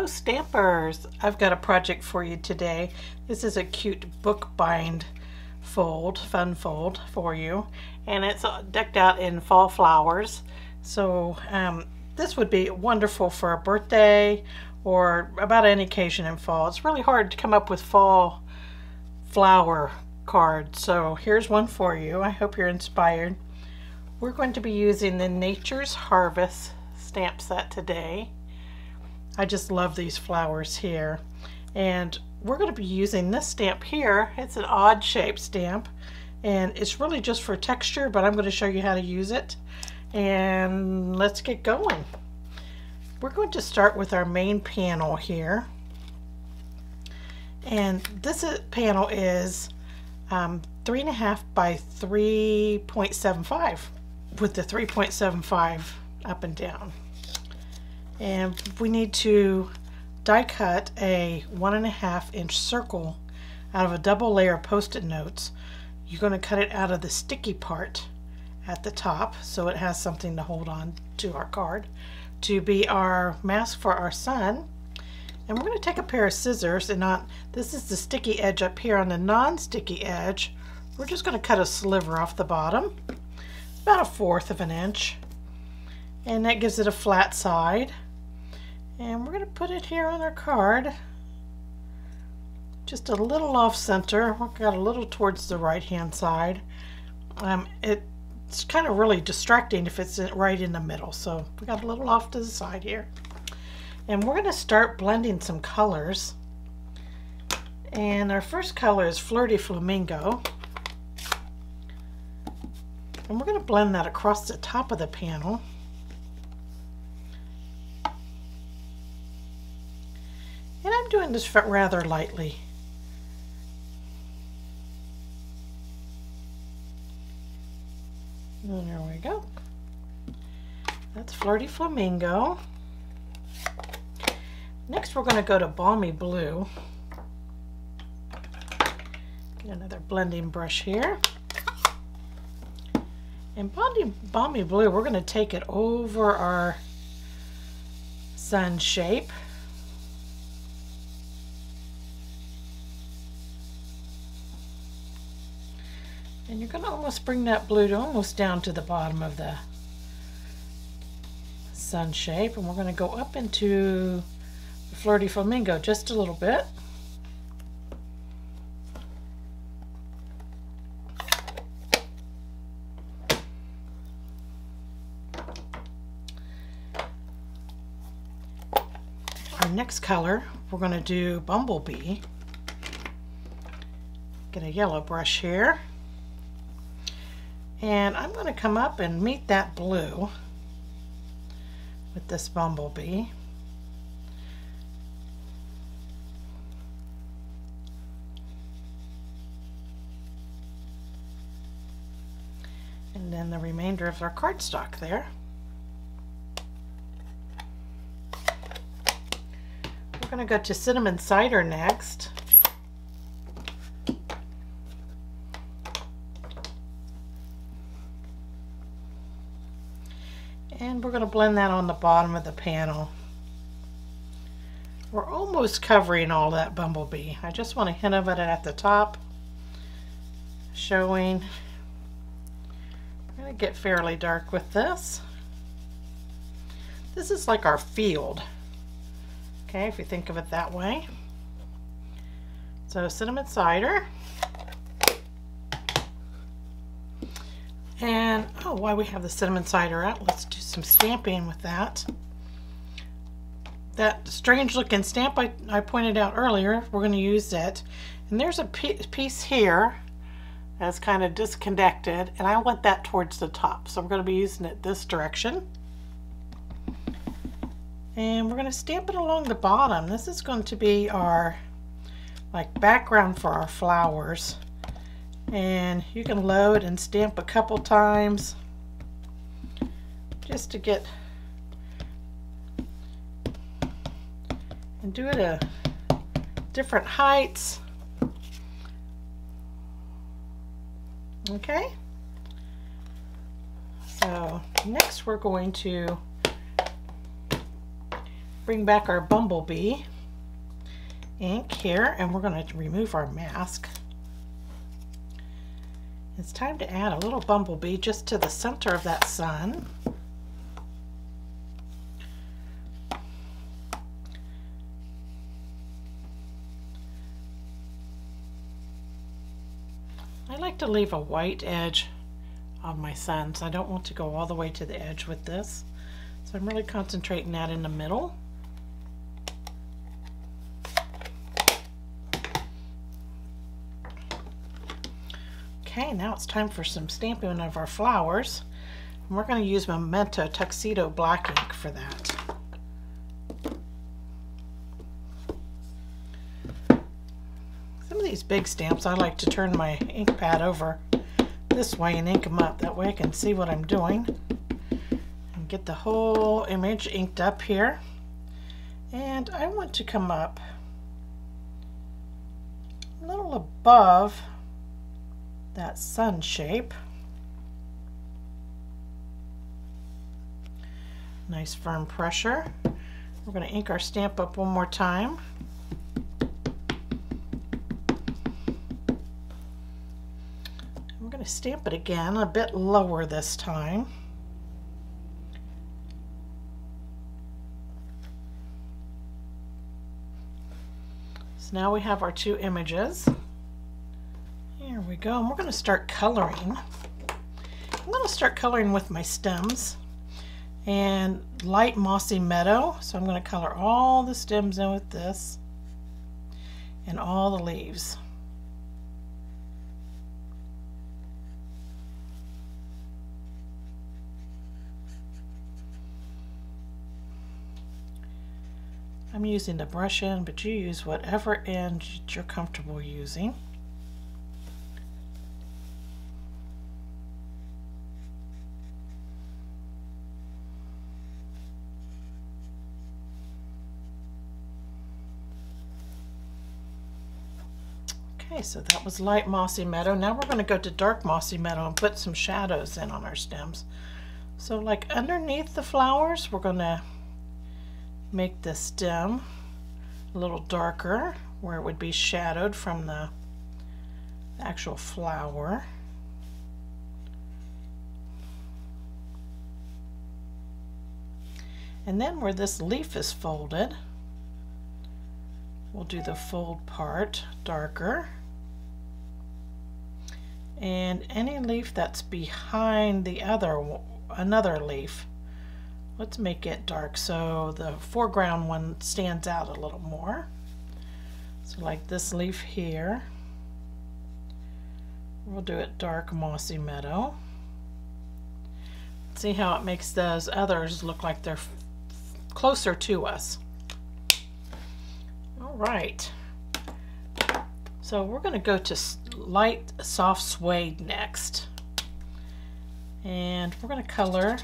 Stampers! I've got a project for you today. This is a cute bookbind fold, fun fold for you, and it's decked out in fall flowers. So this would be wonderful for a birthday or about any occasion in fall. It's really hard to come up with fall flower cards, so here's one for you. I hope you're inspired. We're going to be using the Nature's Harvest stamp set today. I just love these flowers here, and we're going to be using this stamp here. It's an odd shaped stamp, and it's really just for texture, but I'm going to show you how to use it, and let's get going. We're going to start with our main panel here, and this panel is 3.5 by 3.75 with the 3.75 up and down. And we need to die cut a 1.5 inch circle out of a double layer Post-it notes. You're going to cut it out of the sticky part at the top so it has something to hold on to our card to be our mask for our sun. And we're going to take a pair of scissors, and this is the sticky edge up here. On the non-sticky edge, we're just going to cut a sliver off the bottom, about 1/4 of an inch, and that gives it a flat side. And we're going to put it here on our card, just a little off center. We've got a little towards the right hand side. It's kind of really distracting if it's right in the middle, so we got a little off to the side here. And we're going to start blending some colors. And our first color is Flirty Flamingo. And we're going to blend that across the top of the panel. And I'm doing this rather lightly. And there we go. That's Flirty Flamingo. Next we're going to go to Balmy Blue. Get another blending brush here. And Balmy Blue, we're going to take it over our sun shape. And you're going to almost bring that blue to almost down to the bottom of the sun shape. And we're going to go up into the Flirty Flamingo just a little bit. Our next color, we're going to do Bumblebee. Get a yellow brush here. And I'm going to come up and meet that blue with this bumblebee. And then the remainder of our cardstock there. We're going to go to Cinnamon Cider next. And we're going to blend that on the bottom of the panel. We're almost covering all that bumblebee. I just want a hint of it at the top, showing. I'm going to get fairly dark with this. This is like our field, okay, if you think of it that way. So Cinnamon Cider. And while we have the Cinnamon Cider out, let's do some stamping with that. That strange looking stamp I pointed out earlier, we're going to use it. And there's a piece here that's kind of disconnected, and I want that towards the top. So we're going to be using it this direction. And we're going to stamp it along the bottom. This is going to be our background for our flowers. And you can load and stamp a couple times just to get and do it at different heights. Okay, so next we're going to bring back our bumblebee ink here, and we're going to remove our mask. It's time to add a little bumblebee just to the center of that sun. I like to leave a white edge on my sun, so I don't want to go all the way to the edge with this. So I'm really concentrating that in the middle. Okay, now it's time for some stamping of our flowers. And we're going to use Memento Tuxedo black ink for that. Some of these big stamps, I like to turn my ink pad over this way and ink them up. That way I can see what I'm doing and get the whole image inked up here. And I want to come up a little above that sun shape. Nice firm pressure. We're going to ink our stamp up one more time. We're going to stamp it again a bit lower this time. So now we have our two images. Here we go, and we're going to start coloring. I'm going to start coloring with my stems and light Mossy Meadow. So I'm going to color all the stems in with this and all the leaves. I'm using the brush end, but you use whatever end you're comfortable using. Okay, so that was light Mossy Meadow. Now we're going to go to dark Mossy Meadow and put some shadows in on our stems. So like underneath the flowers, we're going to make the stem a little darker where it would be shadowed from the actual flower. And then where this leaf is folded, we'll do the fold part darker. And any leaf that's behind the another leaf, let's make it dark so the foreground one stands out a little more. So like this leaf here, we'll do it dark Mossy Meadow. See how it makes those others look like they're closer to us. All right, so we're going to go to light soft suede next, and we're going to color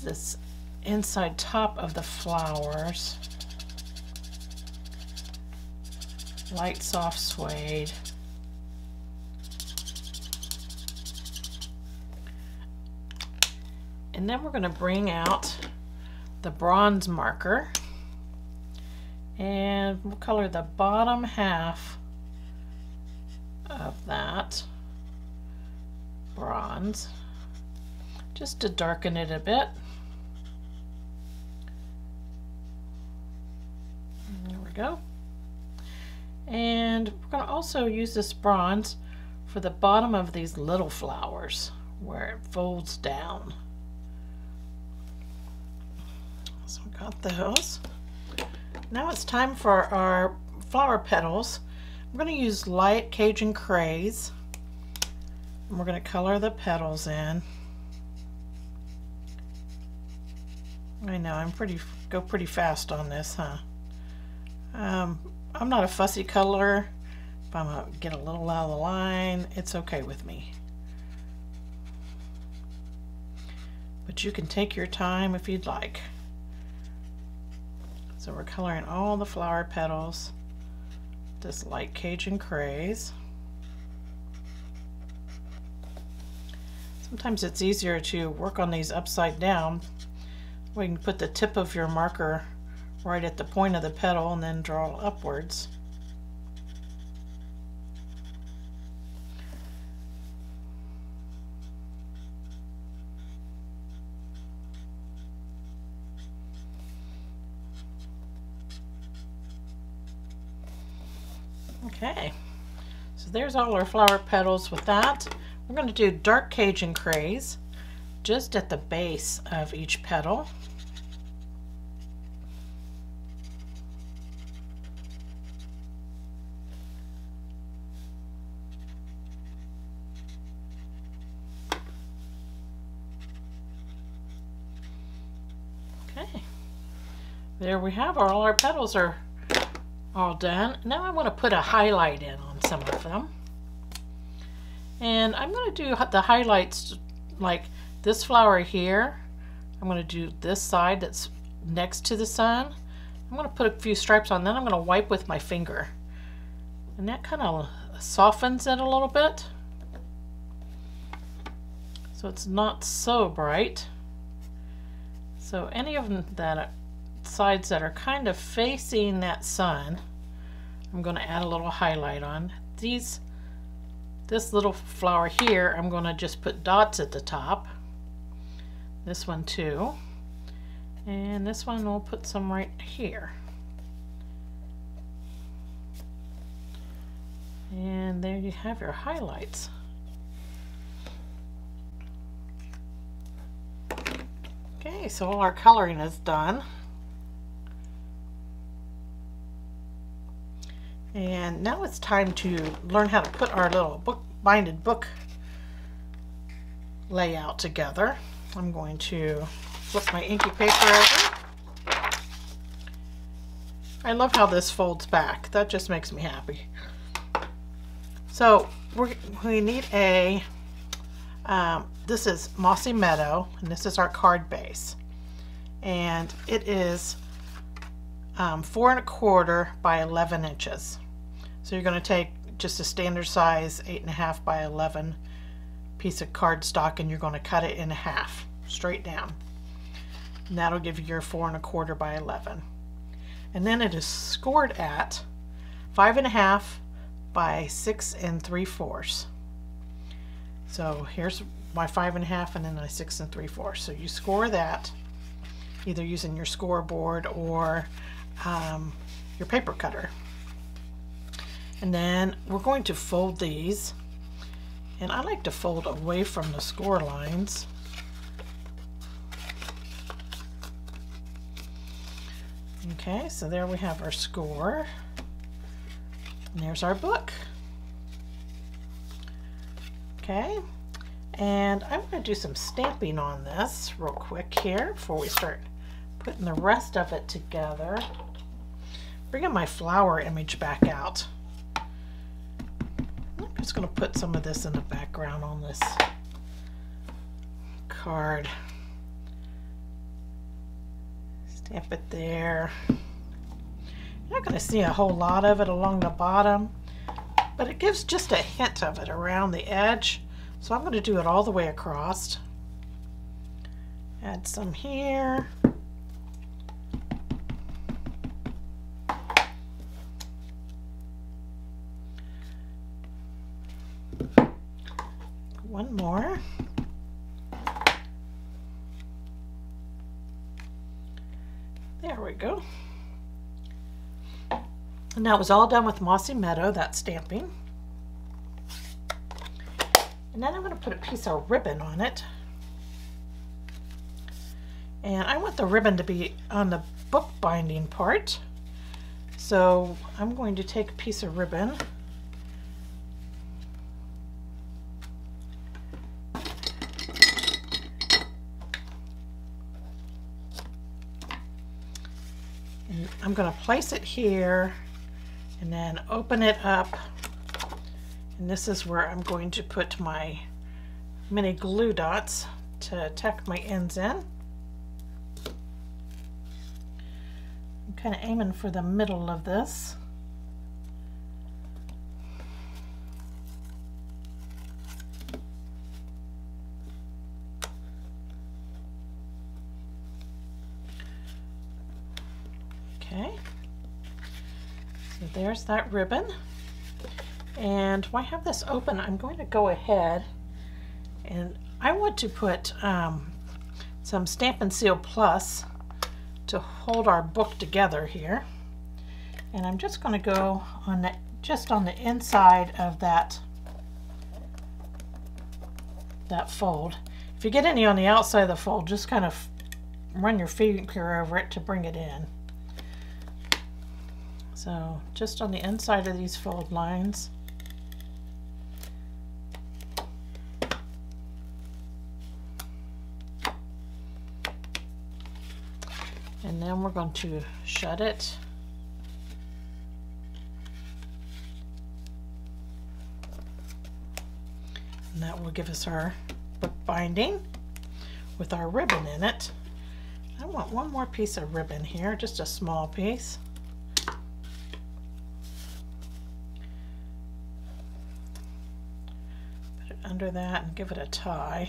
this inside top of the flowers light soft suede. And then we're going to bring out the bronze marker and we'll color the bottom half of that bronze just to darken it a bit. There we go. And we're going to also use this bronze for the bottom of these little flowers where it folds down. So we got those. Now it's time for our flower petals. I'm going to use light Cajun Craze, and we're going to color the petals in. I know I'm go pretty fast on this, huh? I'm not a fussy colorer. If I'm going to get a little out of the line, it's okay with me. But you can take your time if you'd like. So we're coloring all the flower petals, this light Cajun Craze. Sometimes it's easier to work on these upside down We can put the tip of your marker right at the point of the petal and then draw upwards. Okay, so there's all our flower petals with that. We're going to do dark Cajun craze just at the base of each petal. Okay, there we have all our petals are all done. Now I want to put a highlight in on some of them. And I'm going to do the highlights like this flower here. I'm going to do this side that's next to the sun. I'm going to put a few stripes on, then I'm going to wipe with my finger. And that kind of softens it a little bit, so it's not so bright. So any of them that sides that are kind of facing that sun, I'm going to add a little highlight on. This little flower here, I'm going to just put dots at the top. This one too. And this one we'll put some right here. And there you have your highlights. Okay, so all our coloring is done. And now it's time to learn how to put our little binded book layout together. I'm going to flip my inky paper over. I love how this folds back. That just makes me happy. So we need a, this is Mossy Meadow, and this is our card base. And it is 4 1/4 by 11 inches. So you're going to take just a standard size 8.5 by 11 piece of cardstock, and you're going to cut it in half straight down. And that'll give you your 4 1/4 by 11. And then it is scored at 5.5 by 6 3/4. So here's my 5.5 and then my 6 3/4. So you score that either using your scoreboard or your paper cutter. And then we're going to fold these, and I like to fold away from the score lines. Okay, so there we have our score, and there's our book. Okay, and I'm going to do some stamping on this real quick here before we start putting the rest of it together. Bringing my flower image back out. I'm just going to put some of this in the background on this card. Stamp it there. You're not going to see a whole lot of it along the bottom, but it gives just a hint of it around the edge. So I'm going to do it all the way across. Add some here. One more. There we go. And that was all done with Mossy Meadow, that stamping. And then I'm going to put a piece of ribbon on it. And I want the ribbon to be on the book binding part. So I'm going to take a piece of ribbon. And I'm going to place it here and then open it up. And this is where I'm going to put my mini glue dots to tuck my ends in. I'm kind of aiming for the middle of this. there's that ribbon. And while I have this open, I'm going to go ahead and I want to put some Stampin' Seal Plus to hold our book together here. And I'm just going to go on the, just on the inside of that fold. If you get any on the outside of the fold, just kind of run your finger over it to bring it in. So just on the inside of these fold lines. And then we're going to shut it. And that will give us our book binding with our ribbon in it. I want one more piece of ribbon here, just a small piece. Put it under that and give it a tie.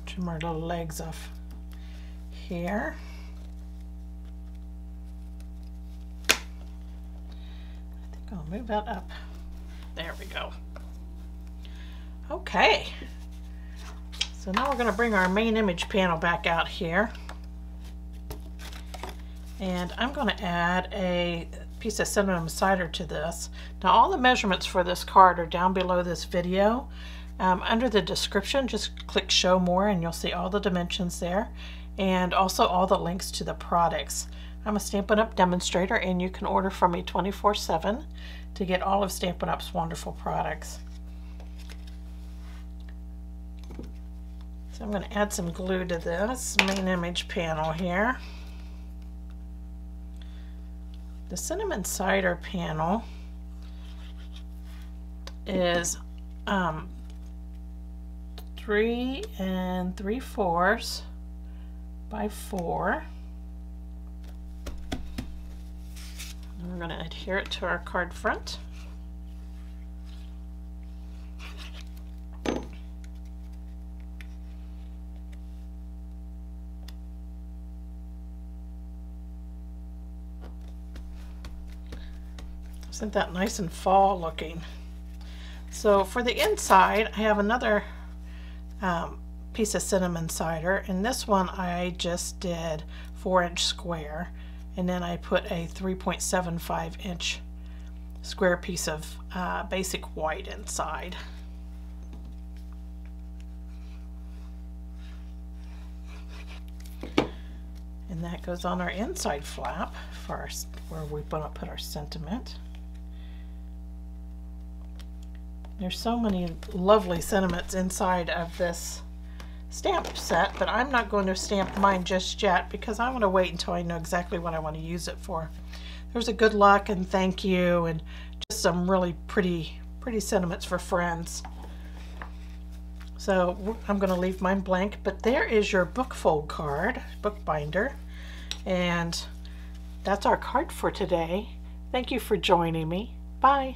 Trim our little legs off here. I'll move that up. There we go. Okay. So now we're going to bring our main image panel back out here. And I'm going to add a piece of cinnamon cider to this. Now all the measurements for this card are down below this video. Under the description, just click show more and you'll see all the dimensions there. And also all the links to the products. I'm a Stampin' Up! Demonstrator and you can order from me 24/7 to get all of Stampin' Up's wonderful products. So I'm going to add some glue to this main image panel here. The cinnamon cider panel is 3 3/4 by 4. And we're going to adhere it to our card front. Isn't that nice and fall looking? So for the inside, I have another piece of cinnamon cider, and this one I just did 4-inch square. And then I put a 3.75-inch square piece of basic white inside. And that goes on our inside flap for where we want to put our sentiment. There's so many lovely sentiments inside of this stamp set, but I'm not going to stamp mine just yet because I want to wait until I know exactly what I want to use it for. There's a good luck and thank you and just some really pretty sentiments for friends. So I'm going to leave mine blank, but there is your book fold card, book binder, and that's our card for today. Thank you for joining me. Bye.